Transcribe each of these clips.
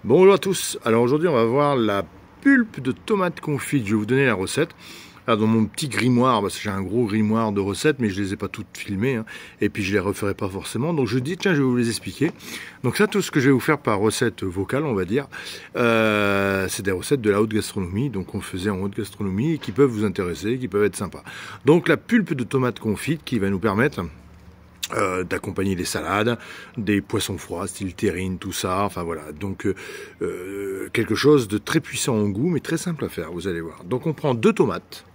Bonjour à tous, alors aujourd'hui on va voir la pulpe de tomate confite, je vais vous donner la recette. Alors dans mon petit grimoire, parce que j'ai un gros grimoire de recettes, mais je les ai pas toutes filmées, hein, et puis je les referai pas forcément, donc je dis tiens je vais vous les expliquer. Donc ça, tout ce que je vais vous faire par recette vocale, on va dire, c'est des recettes de la haute gastronomie, donc on faisait en haute gastronomie, et qui peuvent vous intéresser, qui peuvent être sympas. Donc la pulpe de tomate confite qui va nous permettre d'accompagner les salades, des poissons froids, style terrine, tout ça, enfin voilà, donc quelque chose de très puissant en goût, mais très simple à faire, vous allez voir. Donc on prend 2 tomates,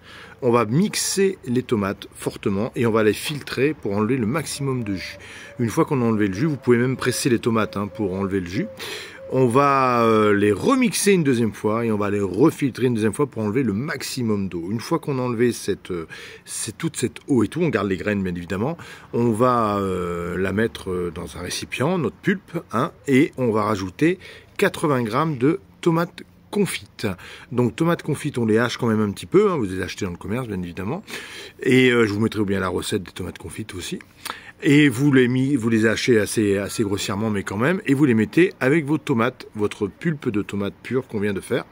on va mixer les tomates fortement et on va les filtrer pour enlever le maximum de jus. Une fois qu'on a enlevé le jus, vous pouvez même presser les tomates pour enlever le jus. On va les remixer une deuxième fois et on va les refiltrer une deuxième fois pour enlever le maximum d'eau. Une fois qu'on a enlevé toute cette eau et tout, on garde les graines bien évidemment, on va la mettre dans un récipient, notre pulpe, et on va rajouter 80 g de tomates confites. Donc tomates confites, on les hache quand même un petit peu, vous les achetez dans le commerce bien évidemment, et je vous mettrai bien la recette des tomates confites aussi. Et vous les hachez assez grossièrement, mais quand même, et vous les mettez avec vos tomates, votre pulpe de tomate pure qu'on vient de faire.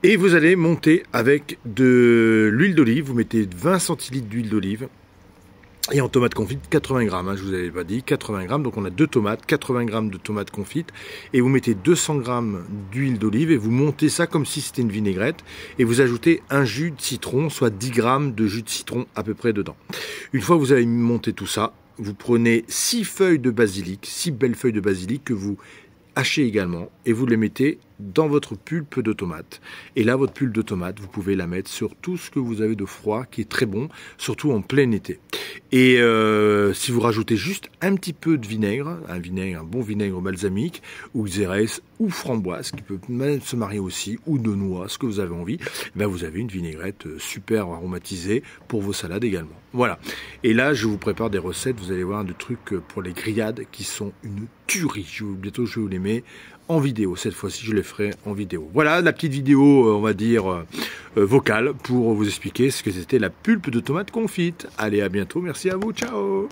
Et vous allez monter avec de l'huile d'olive, vous mettez 20 centilitres d'huile d'olive, et en tomate confite 80 g, je vous avais pas dit, 80 g, donc on a 2 tomates, 80 g de tomates confites, et vous mettez 200 g d'huile d'olive, et vous montez ça comme si c'était une vinaigrette, et vous ajoutez un jus de citron, soit 10 g de jus de citron à peu près dedans. Une fois que vous avez monté tout ça, vous prenez 6 feuilles de basilic, 6 belles feuilles de basilic que vous hachez également, et vous les mettez dans votre pulpe de tomate. Et là, votre pulpe de tomate, vous pouvez la mettre sur tout ce que vous avez de froid, qui est très bon, surtout en plein été. Et si vous rajoutez juste un petit peu de vinaigre, un bon vinaigre balsamique, ou xérès, ou framboise, qui peut même se marier aussi, ou de noix, ce que vous avez envie, ben vous avez une vinaigrette super aromatisée pour vos salades également. Voilà. Et là, je vous prépare des recettes, vous allez voir, de trucs pour les grillades qui sont une tuerie. Bientôt, je vous les mets en vidéo. Cette fois-ci, je les ferai en vidéo. Voilà la petite vidéo, on va dire, vocale pour vous expliquer ce que c'était la pulpe de tomate confite. Allez, à bientôt. Merci à vous. Ciao.